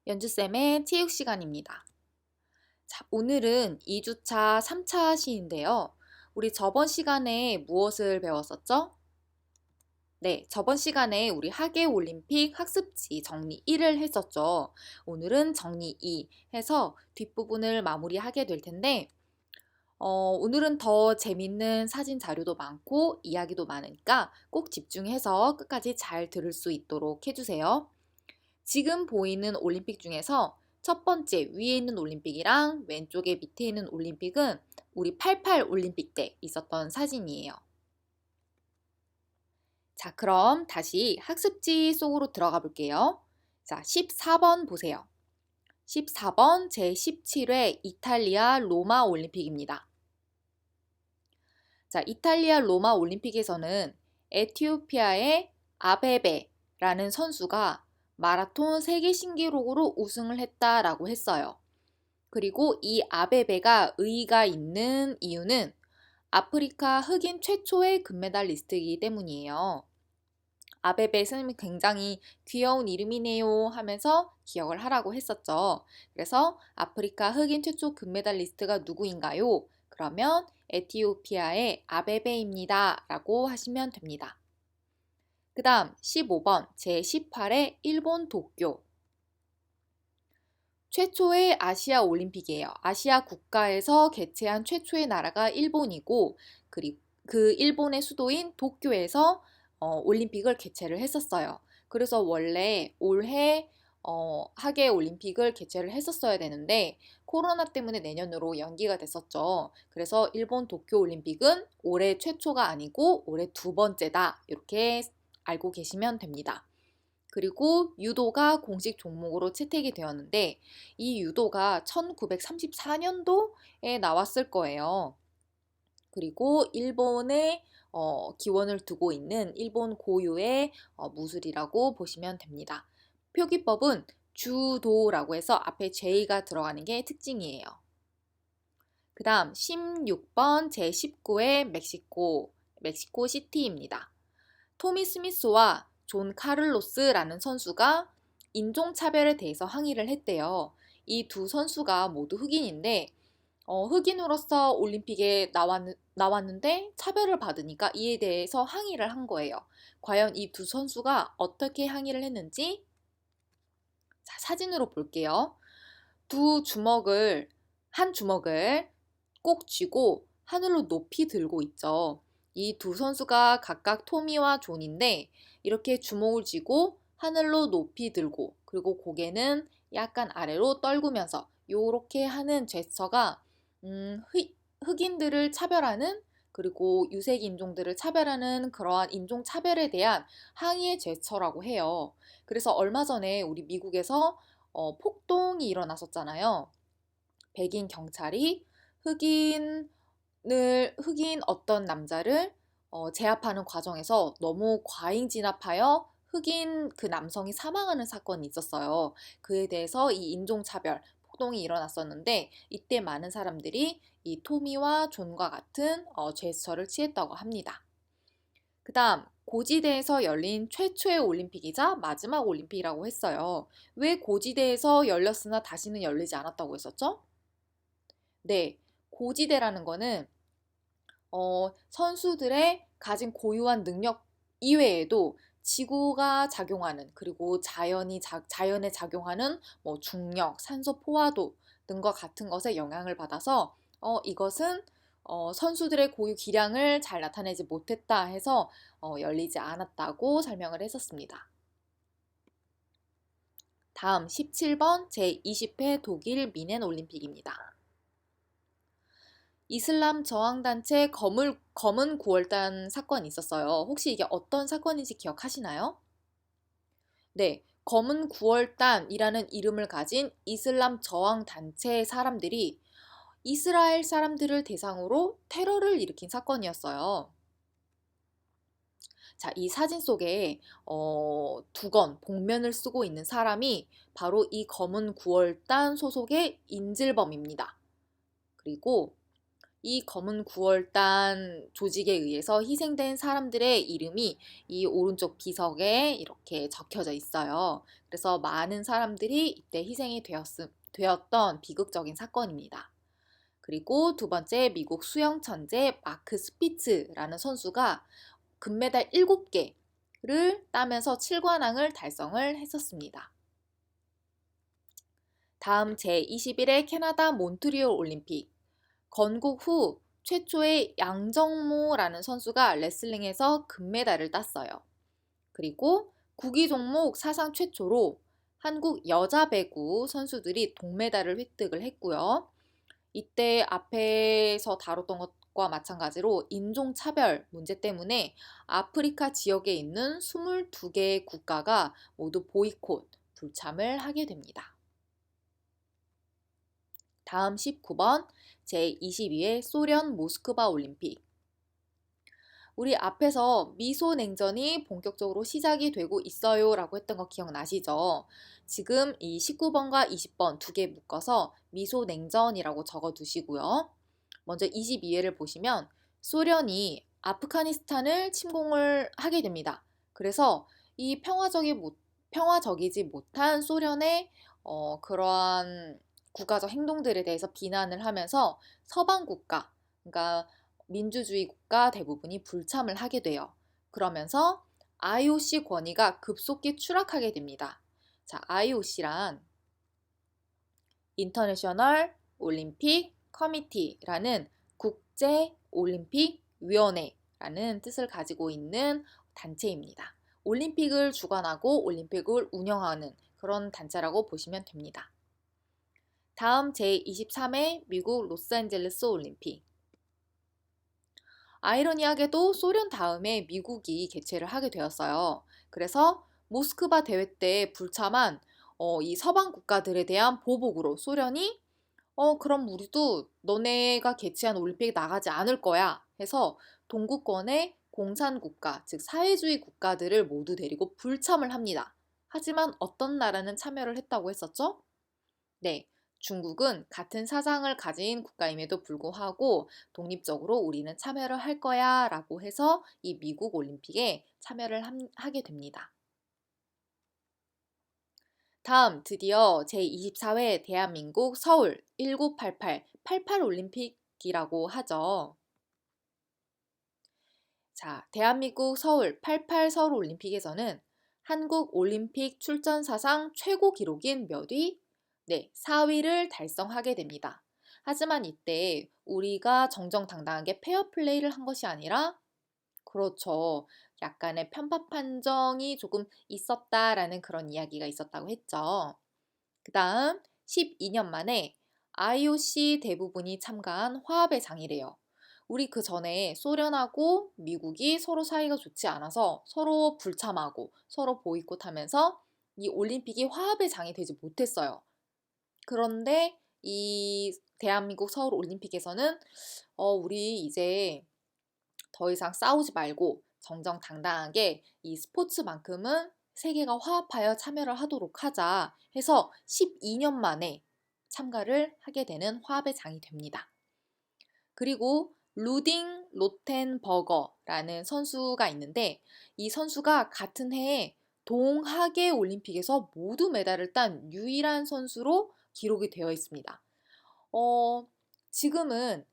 연주쌤의 체육 시간입니다. 자, 오늘은 2주차 3차 시인데요. 우리 저번 시간에 무엇을 배웠었죠? 네, 저번 시간에 우리 하계올림픽 학습지 정리 1을 했었죠. 오늘은 정리 2 해서 뒷부분을 마무리하게 될 텐데 오늘은 더 재밌는 사진 자료도 많고 이야기도 많으니까 꼭 집중해서 끝까지 잘 들을 수 있도록 해주세요. 지금 보이는 올림픽 중에서 첫 번째 위에 있는 올림픽이랑 왼쪽에 밑에 있는 올림픽은 우리 88 올림픽 때 있었던 사진이에요. 자, 그럼 다시 학습지 속으로 들어가 볼게요. 자, 14번 보세요. 14번 제17회 이탈리아 로마 올림픽입니다. 자, 이탈리아 로마 올림픽에서는 에티오피아의 아베베라는 선수가 마라톤 세계 신기록으로 우승을 했다라고 했어요. 그리고 이 아베베가 의의가 있는 이유는 아프리카 흑인 최초의 금메달리스트이기 때문이에요. 아베베 선생님이 굉장히 귀여운 이름이네요 하면서 기억을 하라고 했었죠. 그래서 아프리카 흑인 최초 금메달리스트가 누구인가요? 그러면 에티오피아의 아베베입니다 라고 하시면 됩니다. 그 다음 15번 제18회 일본 도쿄. 최초의 아시아 올림픽이에요. 아시아 국가에서 개최한 최초의 나라가 일본이고, 그리고 그 일본의 수도인 도쿄에서 올림픽을 개최를 했었어요. 그래서 원래 올해 하계 올림픽을 개최를 했었어야 되는데 코로나 때문에 내년으로 연기가 됐었죠. 그래서 일본 도쿄 올림픽은 올해 최초가 아니고 올해 두 번째다. 이렇게 알고 계시면 됩니다. 그리고 유도가 공식 종목으로 채택이 되었는데 이 유도가 1934년도에 나왔을 거예요. 그리고 일본에 기원을 두고 있는 일본 고유의 무술이라고 보시면 됩니다. 표기법은 주도라고 해서 앞에 J가 들어가는 게 특징이에요. 그 다음 16번 제19회 멕시코 시티입니다. 토미 스미스와 존 카를로스라는 선수가 인종차별에 대해서 항의를 했대요. 이 두 선수가 모두 흑인인데 흑인으로서 올림픽에 나왔는데 차별을 받으니까 이에 대해서 항의를 한 거예요. 과연 이 두 선수가 어떻게 항의를 했는지 자, 사진으로 볼게요. 한 주먹을 꼭 쥐고 하늘로 높이 들고 있죠. 이 두 선수가 각각 토미와 존인데 이렇게 주먹을 쥐고 하늘로 높이 들고 그리고 고개는 약간 아래로 떨구면서 이렇게 하는 제스처가 흑인들을 차별하는 그리고 유색 인종들을 차별하는 그러한 인종 차별에 대한 항의의 제스처라고 해요. 그래서 얼마 전에 우리 미국에서 폭동이 일어났었잖아요. 백인 경찰이 흑인 어떤 남자를 제압하는 과정에서 너무 과잉 진압하여 흑인 그 남성이 사망하는 사건이 있었어요. 그에 대해서 이 인종차별 폭동이 일어났었는데 이때 많은 사람들이 이 토미와 존과 같은 제스처를 취했다고 합니다. 그 다음 고지대에서 열린 최초의 올림픽이자 마지막 올림픽이라고 했어요. 왜 고지대에서 열렸으나 다시는 열리지 않았다고 했었죠? 네, 고지대라는 거는 선수들의 가진 고유한 능력 이외에도 지구가 작용하는 그리고 자연에 작용하는 뭐 중력, 산소 포화도 등과 같은 것에 영향을 받아서 이것은 선수들의 고유 기량을 잘 나타내지 못했다 해서 열리지 않았다고 설명을 했었습니다. 다음 17번 제20회 독일 미넨 올림픽입니다. 이슬람 저항단체 검은 9월단 사건이 있었어요. 혹시 이게 어떤 사건인지 기억하시나요? 네, 검은 9월단이라는 이름을 가진 이슬람 저항단체의 사람들이 이스라엘 사람들을 대상으로 테러를 일으킨 사건이었어요. 자, 이 사진 속에 두건 복면을 쓰고 있는 사람이 바로 이 검은 9월단 소속의 인질범입니다. 그리고 이 검은 9월단 조직에 의해서 희생된 사람들의 이름이 이 오른쪽 비석에 이렇게 적혀져 있어요. 그래서 많은 사람들이 이때 희생이 되었던 비극적인 사건입니다. 그리고 두 번째, 미국 수영 천재 마크 스피츠라는 선수가 금메달 7개를 따면서 7관왕을 달성을 했었습니다. 다음 제21회 캐나다 몬트리올 올림픽. 건국 후 최초의 양정모라는 선수가 레슬링에서 금메달을 땄어요. 그리고 구기 종목 사상 최초로 한국 여자 배구 선수들이 동메달을 획득을 했고요. 이때 앞에서 다뤘던 것과 마찬가지로 인종차별 문제 때문에 아프리카 지역에 있는 22개의 국가가 모두 보이콧, 불참을 하게 됩니다. 다음 19번 제22회 소련 모스크바 올림픽. 우리 앞에서 미소 냉전이 본격적으로 시작이 되고 있어요 라고 했던 거 기억나시죠? 지금 이 19번과 20번 두 개 묶어서 미소 냉전이라고 적어 두시고요. 먼저 22회를 보시면 소련이 아프가니스탄을 침공을 하게 됩니다. 그래서 이 평화적이지 못한 소련의 그러한 국가적 행동들에 대해서 비난을 하면서 서방 국가, 그러니까 민주주의 국가 대부분이 불참을 하게 돼요. 그러면서 IOC 권위가 급속히 추락하게 됩니다. 자, IOC란 인터내셔널 올림픽 커미티라는 국제 올림픽 위원회라는 뜻을 가지고 있는 단체입니다. 올림픽을 주관하고 올림픽을 운영하는 그런 단체라고 보시면 됩니다. 다음 제23회 미국 로스앤젤레스 올림픽. 아이러니하게도 소련 다음에 미국이 개최를 하게 되었어요. 그래서 모스크바 대회 때 불참한 이 서방 국가들에 대한 보복으로 소련이 그럼 우리도 너네가 개최한 올림픽에 나가지 않을 거야 해서 동구권의 공산국가, 즉 사회주의 국가들을 모두 데리고 불참을 합니다. 하지만 어떤 나라는 참여를 했다고 했었죠? 네, 중국은 같은 사상을 가진 국가임에도 불구하고 독립적으로 우리는 참여를 할 거야 라고 해서 이 미국 올림픽에 참여를 하게 됩니다. 다음 드디어 제24회 대한민국 서울 88 올림픽이라고 하죠. 자, 대한민국 서울 88 서울 올림픽에서는 한국 올림픽 출전 사상 최고 기록인 몇 위? 네, 4위를 달성하게 됩니다. 하지만 이때 우리가 정정당당하게 페어플레이를 한 것이 아니라 그렇죠. 약간의 편파 판정이 조금 있었다라는 그런 이야기가 있었다고 했죠. 그 다음 12년 만에 IOC 대부분이 참가한 화합의 장이래요. 우리 그 전에 소련하고 미국이 서로 사이가 좋지 않아서 서로 불참하고 서로 보이콧하면서 이 올림픽이 화합의 장이 되지 못했어요. 그런데 이 대한민국 서울 올림픽에서는 우리 이제 더 이상 싸우지 말고 정정당당하게 이 스포츠만큼은 세계가 화합하여 참여를 하도록 하자 해서 12년 만에 참가를 하게 되는 화합의 장이 됩니다. 그리고 루딩 로텐버거라는 선수가 있는데 이 선수가 같은 해에 동하계 올림픽에서 모두 메달을 딴 유일한 선수로 기록이 되어 있습니다. 지금은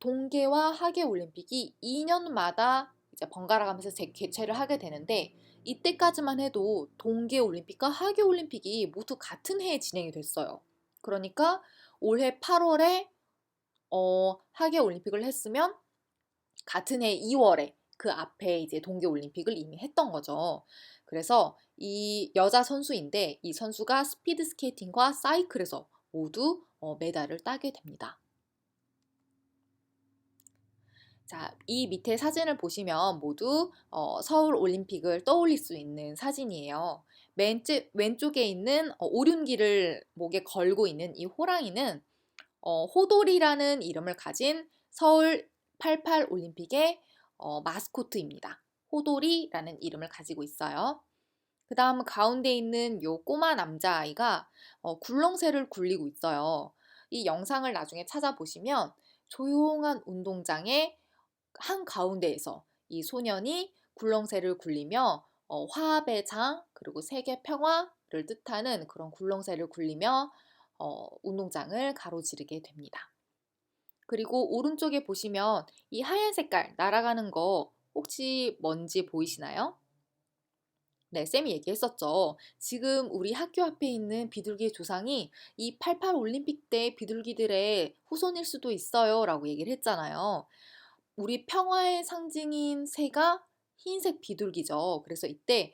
동계와 하계 올림픽이 2년마다 이제 번갈아 가면서 개최를 하게 되는데 이때까지만 해도 동계 올림픽과 하계 올림픽이 모두 같은 해에 진행이 됐어요. 그러니까 올해 8월에 하계 올림픽을 했으면 같은 해 2월에 그 앞에 이제 동계 올림픽을 이미 했던 거죠. 그래서 이 여자 선수인데 이 선수가 스피드 스케이팅과 사이클에서 모두 메달을 따게 됩니다. 자, 이 밑에 사진을 보시면 모두 서울 올림픽을 떠올릴 수 있는 사진이에요. 왼쪽에 있는 오륜기를 목에 걸고 있는 이 호랑이는 호돌이라는 이름을 가진 서울 88 올림픽의 마스코트입니다. 호돌이라는 이름을 가지고 있어요. 그 다음 가운데 있는 요 꼬마 남자아이가 굴렁쇠를 굴리고 있어요. 이 영상을 나중에 찾아보시면 조용한 운동장의 한가운데에서 이 소년이 굴렁쇠를 굴리며 화합의 장 그리고 세계 평화를 뜻하는 그런 굴렁쇠를 굴리며 운동장을 가로지르게 됩니다. 그리고 오른쪽에 보시면 이 하얀 색깔 날아가는 거 혹시 뭔지 보이시나요? 네, 쌤이 얘기했었죠. 지금 우리 학교 앞에 있는 비둘기의 조상이 이 88 올림픽 때 비둘기들의 후손일 수도 있어요 라고 얘기를 했잖아요. 우리 평화의 상징인 새가 흰색 비둘기죠. 그래서 이때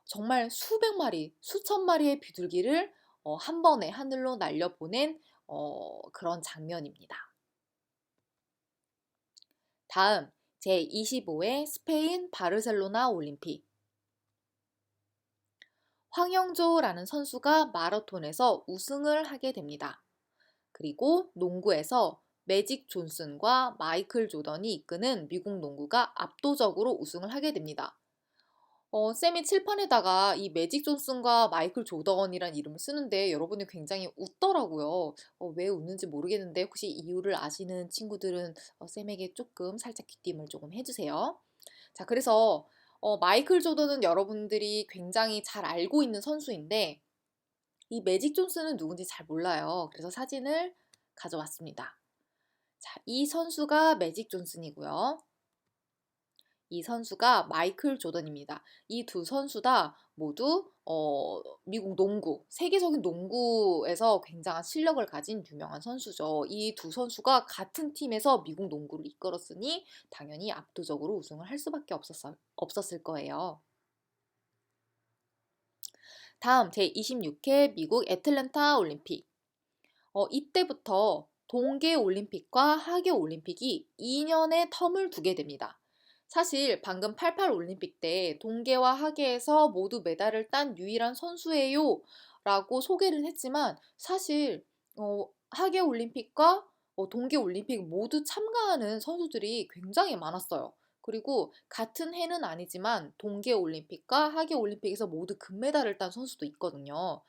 정말 수백 마리, 수천 마리의 비둘기를 한 번에 하늘로 날려보낸 그런 장면입니다. 다음 제25회 스페인 바르셀로나 올림픽. 황영조라는 선수가 마라톤에서 우승을 하게 됩니다. 그리고 농구에서 매직 존슨과 마이클 조던이 이끄는 미국 농구가 압도적으로 우승을 하게 됩니다. 쌤이 칠판에다가 이 매직 존슨과 마이클 조던이란 이름을 쓰는데 여러분이 굉장히 웃더라고요. 왜 웃는지 모르겠는데 혹시 이유를 아시는 친구들은 쌤에게 조금 살짝 귀띔을 조금 해주세요. 자, 그래서 마이클 조던은 여러분들이 굉장히 잘 알고 있는 선수인데 이 매직 존슨은 누군지 잘 몰라요. 그래서 사진을 가져왔습니다. 자, 이 선수가 매직 존슨이고요. 이 선수가 마이클 조던입니다. 이 두 선수 다 모두 미국 농구, 세계적인 농구에서 굉장한 실력을 가진 유명한 선수죠. 이 두 선수가 같은 팀에서 미국 농구를 이끌었으니 당연히 압도적으로 우승을 할 수밖에 없었을 거예요. 다음 제26회 미국 애틀랜타 올림픽. 이때부터 동계 올림픽과 하계 올림픽이 2년의 텀을 두게 됩니다. 사실 방금 88 올림픽 때 동계와 하계에서 모두 메달을 딴 유일한 선수예요 라고 소개를 했지만 사실 하계 올림픽과 동계 올림픽 모두 참가하는 선수들이 굉장히 많았어요. 그리고 같은 해는 아니지만 동계 올림픽과 하계 올림픽에서 모두 금메달을 딴 선수도 있거든요.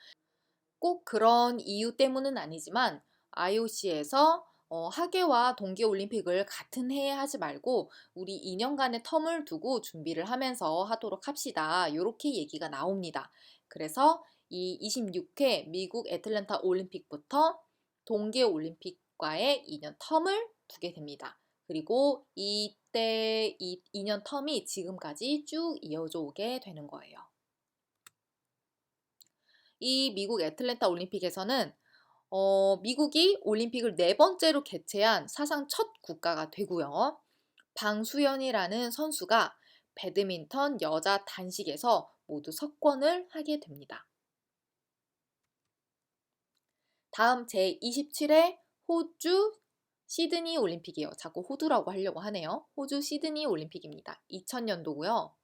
꼭 그런 이유 때문은 아니지만 IOC에서 하계와 동계 올림픽을 같은 해에 하지 말고 우리 2년간의 텀을 두고 준비를 하면서 하도록 합시다. 이렇게 얘기가 나옵니다. 그래서 이 26회 미국 애틀랜타 올림픽부터 동계 올림픽과의 2년 텀을 두게 됩니다. 그리고 이때 이 2년 텀이 지금까지 쭉 이어져 오게 되는 거예요. 이 미국 애틀랜타 올림픽에서는 미국이 올림픽을 네 번째로 개최한 사상 첫 국가가 되고요. 방수연이라는 선수가 배드민턴 여자 단식에서 모두 석권을 하게 됩니다. 다음 제27회 호주 시드니 올림픽이에요. 자꾸 호두라고 하려고 하네요. 호주 시드니 올림픽입니다. 2000년도고요.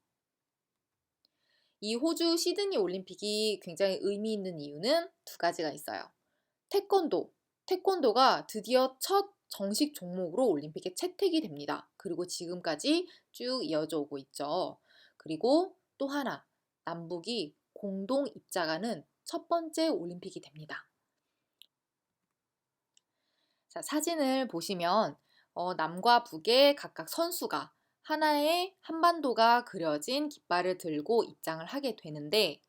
이 호주 시드니 올림픽이 굉장히 의미 있는 이유는 두 가지가 있어요. 태권도. 태권도가 드디어 첫 정식 종목으로 올림픽에 채택이 됩니다. 그리고 지금까지 쭉 이어져 오고 있죠. 그리고 또 하나, 남북이 공동 입장하는 첫 번째 올림픽이 됩니다. 자, 사진을 보시면 남과 북의 각각 선수가 하나의 한반도가 그려진 깃발을 들고 입장을 하게 되는데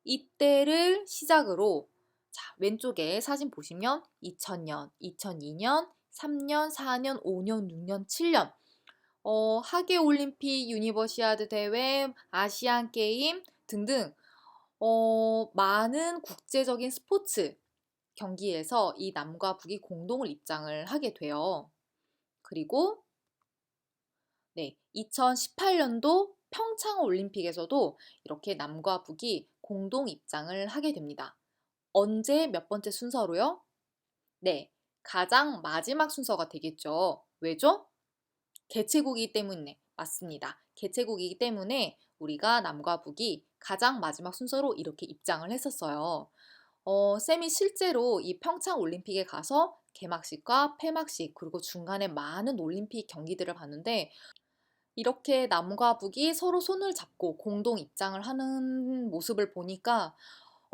이때를 시작으로 자, 왼쪽에 사진 보시면 2000년, 2002년, 3년, 4년, 5년, 6년, 7년 하계올림픽, 유니버시아드 대회, 아시안게임 등등 많은 국제적인 스포츠 경기에서 이 남과 북이 공동을 입장을 하게 돼요. 그리고 네, 2018년도 평창 올림픽에서도 이렇게 남과 북이 공동 입장을 하게 됩니다. 언제 몇 번째 순서로요? 네, 가장 마지막 순서가 되겠죠. 왜죠? 개최국이기 때문에 맞습니다. 개최국이기 때문에 우리가 남과 북이 가장 마지막 순서로 이렇게 입장을 했었어요. 쌤이 실제로 이 평창 올림픽에 가서 개막식과 폐막식 그리고 중간에 많은 올림픽 경기들을 봤는데 이렇게 남과 북이 서로 손을 잡고 공동 입장을 하는 모습을 보니까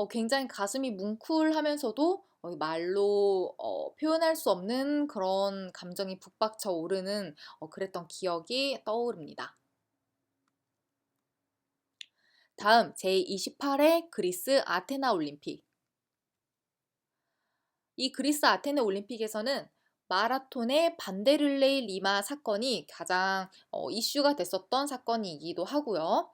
굉장히 가슴이 뭉클하면서도 말로 표현할 수 없는 그런 감정이 북받쳐 오르는 그랬던 기억이 떠오릅니다. 다음 제28회 그리스 아테네 올림픽. 이 그리스 아테네 올림픽에서는 마라톤의 반데를레이 리마 사건이 가장 이슈가 됐었던 사건이기도 하고요.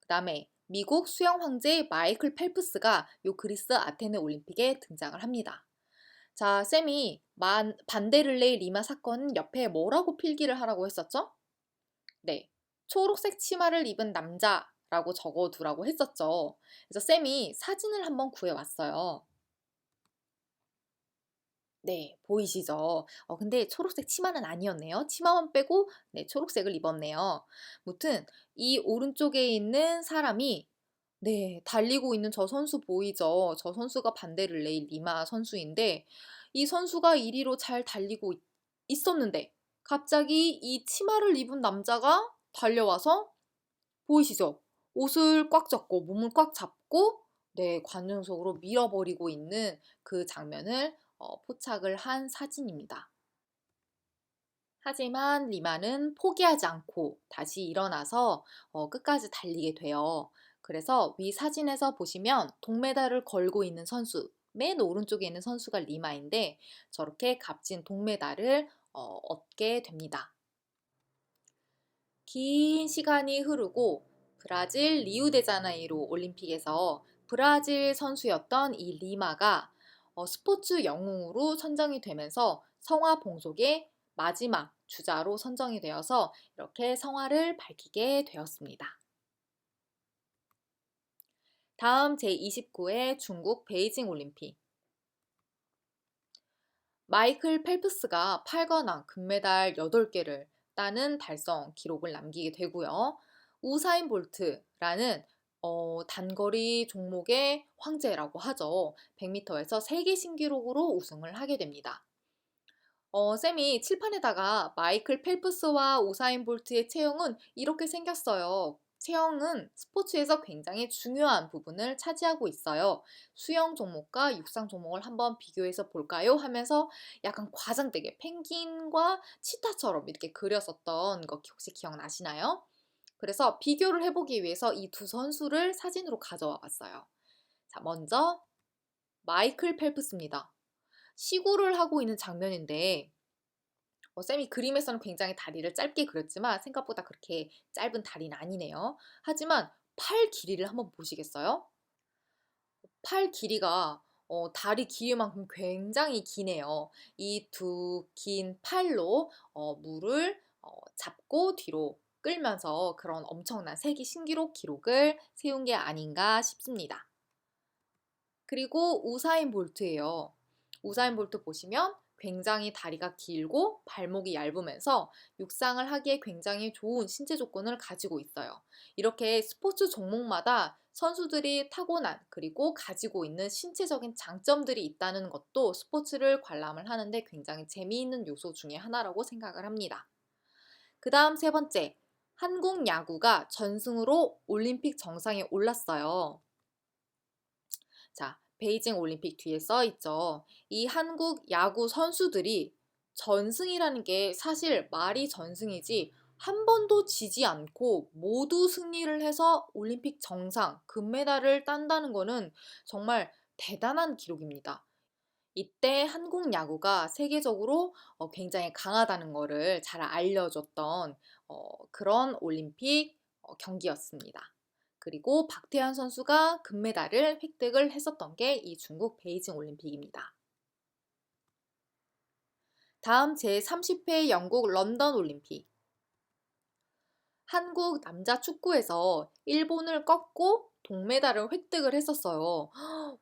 그 다음에 미국 수영 황제 마이클 펠프스가 요 그리스 아테네 올림픽에 등장을 합니다. 자, 쌤이 반데를레이 리마 사건 옆에 뭐라고 필기를 하라고 했었죠? 네, 초록색 치마를 입은 남자라고 적어두라고 했었죠. 그래서 쌤이 사진을 한번 구해왔어요. 네, 보이시죠? 근데 초록색 치마는 아니었네요. 치마만 빼고 네, 초록색을 입었네요. 무튼 이 오른쪽에 있는 사람이 네, 달리고 있는 저 선수 보이죠? 저 선수가 반데를레이 리마 선수인데 이 선수가 1위로 잘 달리고 있었는데 갑자기 이 치마를 입은 남자가 달려와서 보이시죠? 옷을 꽉 잡고 몸을 꽉 잡고 네, 관중 속으로 밀어버리고 있는 그 장면을 포착을 한 사진입니다. 하지만 리마는 포기하지 않고 다시 일어나서 끝까지 달리게 돼요. 그래서 위 사진에서 보시면 동메달을 걸고 있는 선수, 맨 오른쪽에 있는 선수가 리마인데 저렇게 값진 동메달을 얻게 됩니다. 긴 시간이 흐르고 브라질 리우데자네이루 올림픽에서 브라질 선수였던 이 리마가 스포츠 영웅으로 선정이 되면서 성화 봉속의 마지막 주자로 선정이 되어서 이렇게 성화를 밝히게 되었습니다. 다음 제29회 중국 베이징 올림픽. 마이클 펠프스가 8관왕 금메달 8개를 따는 달성 기록을 남기게 되고요. 우사인 볼트라는 단거리 종목의 황제라고 하죠. 100m에서 세계 신기록으로 우승을 하게 됩니다. 쌤이 칠판에다가 마이클 펠프스와 우사인 볼트의 체형은 이렇게 생겼어요. 체형은 스포츠에서 굉장히 중요한 부분을 차지하고 있어요. 수영 종목과 육상 종목을 한번 비교해서 볼까요? 하면서 약간 과장되게 펭귄과 치타처럼 이렇게 그렸었던 거 혹시 기억나시나요? 그래서 비교를 해보기 위해서 이 두 선수를 사진으로 가져와 봤어요. 자, 먼저 마이클 펠프스입니다. 시구를 하고 있는 장면인데 쌤이 그림에서는 굉장히 다리를 짧게 그렸지만 생각보다 그렇게 짧은 다리는 아니네요. 하지만 팔 길이를 한번 보시겠어요? 팔 길이가 다리 길이만큼 굉장히 기네요. 이 두 긴 팔로 물을 잡고 뒤로 끌면서 그런 엄청난 세계 신기록 기록을 세운 게 아닌가 싶습니다. 그리고 우사인 볼트예요. 우사인 볼트 보시면 굉장히 다리가 길고 발목이 얇으면서 육상을 하기에 굉장히 좋은 신체 조건을 가지고 있어요. 이렇게 스포츠 종목마다 선수들이 타고난 그리고 가지고 있는 신체적인 장점들이 있다는 것도 스포츠를 관람을 하는데 굉장히 재미있는 요소 중에 하나라고 생각을 합니다. 그 다음 세 번째, 한국 야구가 전승으로 올림픽 정상에 올랐어요. 자, 베이징 올림픽 뒤에 써 있죠. 이 한국 야구 선수들이 전승이라는 게 사실 말이 전승이지 한 번도 지지 않고 모두 승리를 해서 올림픽 정상, 금메달을 딴다는 거는 정말 대단한 기록입니다. 이때 한국 야구가 세계적으로 굉장히 강하다는 거를 잘 알려줬던 그런 올림픽 경기였습니다. 그리고 박태환 선수가 금메달을 획득을 했었던 게 이 중국 베이징 올림픽입니다. 다음 제30회 영국 런던 올림픽. 한국 남자 축구에서 일본을 꺾고 동메달을 획득을 했었어요.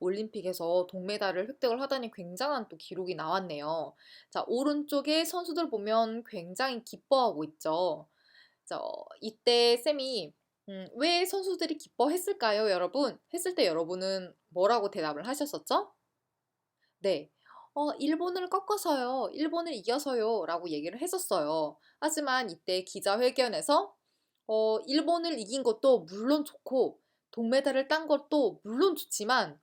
올림픽에서 동메달을 획득을 하다니 굉장한 또 기록이 나왔네요. 자, 오른쪽에 선수들 보면 굉장히 기뻐하고 있죠. 자, 이때 쌤이 왜 선수들이 기뻐했을까요, 여러분? 했을 때 여러분은 뭐라고 대답을 하셨었죠? 네. 일본을 꺾어서요. 일본을 이겨서요. 라고 얘기를 했었어요. 하지만 이때 기자회견에서 일본을 이긴 것도 물론 좋고, 동메달을 딴 것도 물론 좋지만,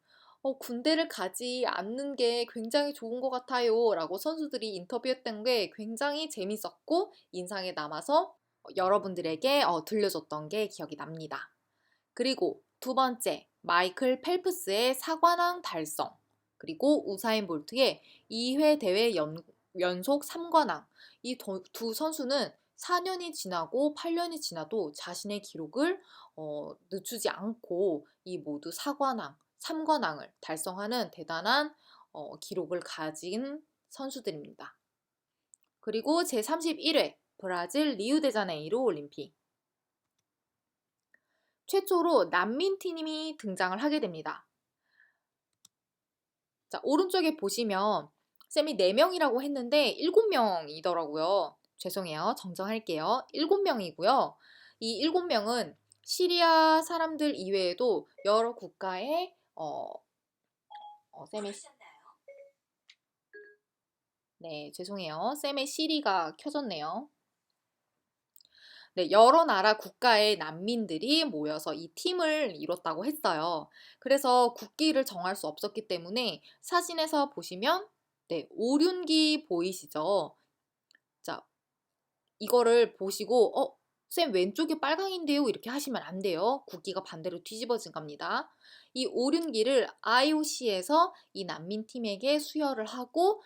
군대를 가지 않는 게 굉장히 좋은 것 같아요. 라고 선수들이 인터뷰했던 게 굉장히 재밌었고 인상에 남아서 여러분들에게 들려줬던 게 기억이 납니다. 그리고 두 번째, 마이클 펠프스의 사관왕 달성. 그리고 우사인 볼트의 2회 대회 연속 3관왕. 이 두 선수는 4년이 지나고 8년이 지나도 자신의 기록을 늦추지 않고 이 모두 4관왕, 3관왕을 달성하는 대단한 기록을 가진 선수들입니다. 그리고 제31회 브라질 리우데자네이루 올림픽. 최초로 난민팀이 등장을 하게 됩니다. 자, 오른쪽에 보시면 쌤이 4명이라고 했는데 7명이더라고요. 죄송해요. 정정할게요. 7명이고요. 이 7명은 시리아 사람들 이외에도 여러 국가의 쌤의 네, 죄송해요. 쌤의 시리가 켜졌네요. 네, 여러 나라 국가의 난민들이 모여서 이 팀을 이뤘다고 했어요. 그래서 국기를 정할 수 없었기 때문에 사진에서 보시면 네, 오륜기 보이시죠? 자, 이거를 보시고 쌤 왼쪽이 빨강인데요? 이렇게 하시면 안 돼요. 국기가 반대로 뒤집어진 겁니다. 이 오륜기를 IOC에서 이 난민팀에게 수여를 하고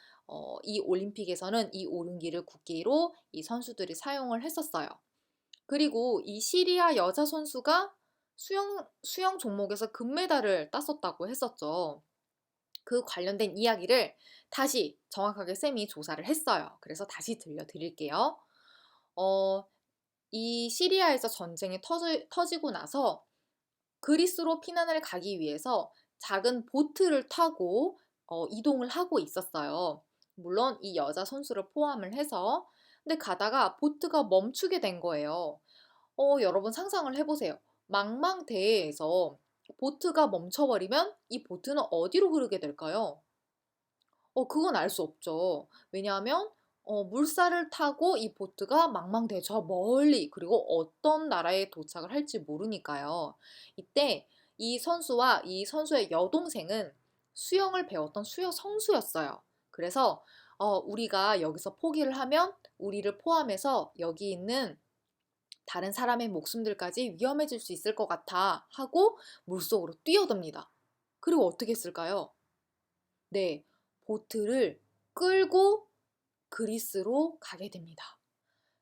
이 올림픽에서는 이 오륜기를 국기로 이 선수들이 사용을 했었어요. 그리고 이 시리아 여자 선수가 수영 종목에서 금메달을 땄었다고 했었죠. 그 관련된 이야기를 다시 정확하게 쌤이 조사를 했어요. 그래서 다시 들려드릴게요. 이 시리아에서 전쟁이 터지고 나서 그리스로 피난을 가기 위해서 작은 보트를 타고 이동을 하고 있었어요. 물론 이 여자 선수를 포함을 해서. 근데 가다가 보트가 멈추게 된 거예요. 여러분 상상을 해보세요. 망망대해에서 보트가 멈춰버리면 이 보트는 어디로 흐르게 될까요? 그건 알 수 없죠. 왜냐하면 물살을 타고 이 보트가 망망대해 저 멀리 그리고 어떤 나라에 도착을 할지 모르니까요. 이때 이 선수와 이 선수의 여동생은 수영을 배웠던 수영 선수였어요. 그래서 우리가 여기서 포기를 하면 우리를 포함해서 여기 있는 다른 사람의 목숨들까지 위험해질 수 있을 것 같아 하고 물속으로 뛰어듭니다. 그리고 어떻게 했을까요? 네, 보트를 끌고 그리스로 가게 됩니다.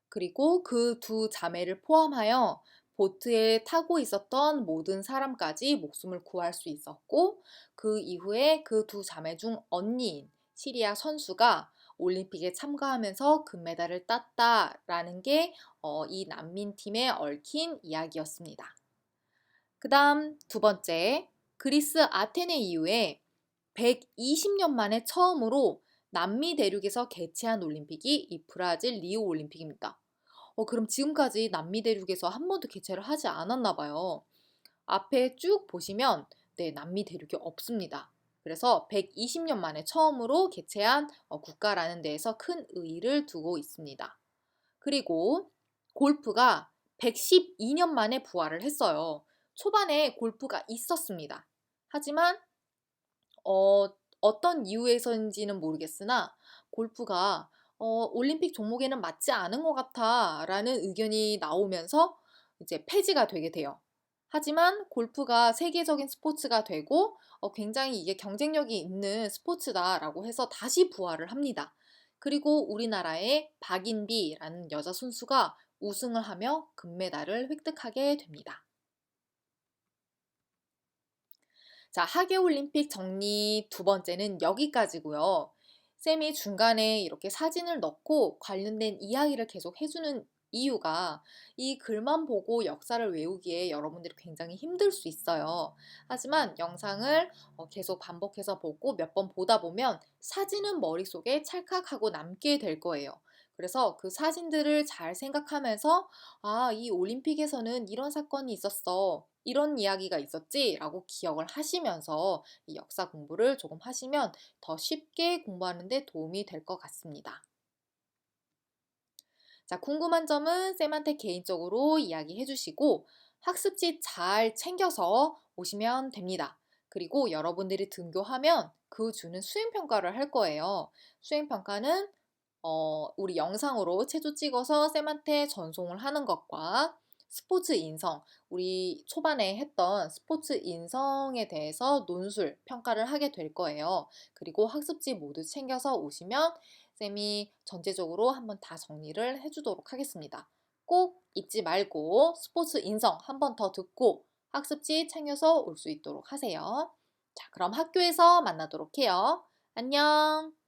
그리고 그 두 자매를 포함하여 보트에 타고 있었던 모든 사람까지 목숨을 구할 수 있었고 그 이후에 그 두 자매 중 언니인 시리아 선수가 올림픽에 참가하면서 금메달을 땄다라는 게 이 난민팀에 얽힌 이야기였습니다. 그 다음 두 번째, 그리스 아테네 이후에 120년 만에 처음으로 남미 대륙에서 개최한 올림픽이 이 브라질 리우 올림픽입니다. 그럼 지금까지 남미 대륙에서 한 번도 개최를 하지 않았나 봐요. 앞에 쭉 보시면 네, 남미 대륙이 없습니다. 그래서 120년 만에 처음으로 개최한 국가라는 데에서 큰 의의를 두고 있습니다. 그리고 골프가 112년 만에 부활을 했어요. 초반에 골프가 있었습니다. 하지만 어떤 이유에서인지는 모르겠으나 골프가 올림픽 종목에는 맞지 않은 것 같아라는 의견이 나오면서 이제 폐지가 되게 돼요. 하지만 골프가 세계적인 스포츠가 되고 굉장히 이게 경쟁력이 있는 스포츠다라고 해서 다시 부활을 합니다. 그리고 우리나라의 박인비라는 여자 선수가 우승을 하며 금메달을 획득하게 됩니다. 자, 하계올림픽 정리 두 번째는 여기까지고요. 쌤이 중간에 이렇게 사진을 넣고 관련된 이야기를 계속 해주는 이유가 이 글만 보고 역사를 외우기에 여러분들이 굉장히 힘들 수 있어요. 하지만 영상을 계속 반복해서 보고 몇 번 보다 보면 사진은 머릿속에 찰칵하고 남게 될 거예요. 그래서 그 사진들을 잘 생각하면서 이 올림픽에서는 이런 사건이 있었어. 이런 이야기가 있었지? 라고 기억을 하시면서 이 역사 공부를 조금 하시면 더 쉽게 공부하는 데 도움이 될 것 같습니다. 자, 궁금한 점은 쌤한테 개인적으로 이야기해 주시고 학습지 잘 챙겨서 오시면 됩니다. 그리고 여러분들이 등교하면 그 주는 수행평가를 할 거예요. 수행평가는 우리 영상으로 체조 찍어서 쌤한테 전송을 하는 것과 스포츠 인성, 우리 초반에 했던 스포츠 인성에 대해서 논술 평가를 하게 될 거예요. 그리고 학습지 모두 챙겨서 오시면 쌤이 전체적으로 한번 다 정리를 해주도록 하겠습니다. 꼭 잊지 말고 스포츠 인성 한 번 더 듣고 학습지 챙겨서 올 수 있도록 하세요. 자, 그럼 학교에서 만나도록 해요. 안녕!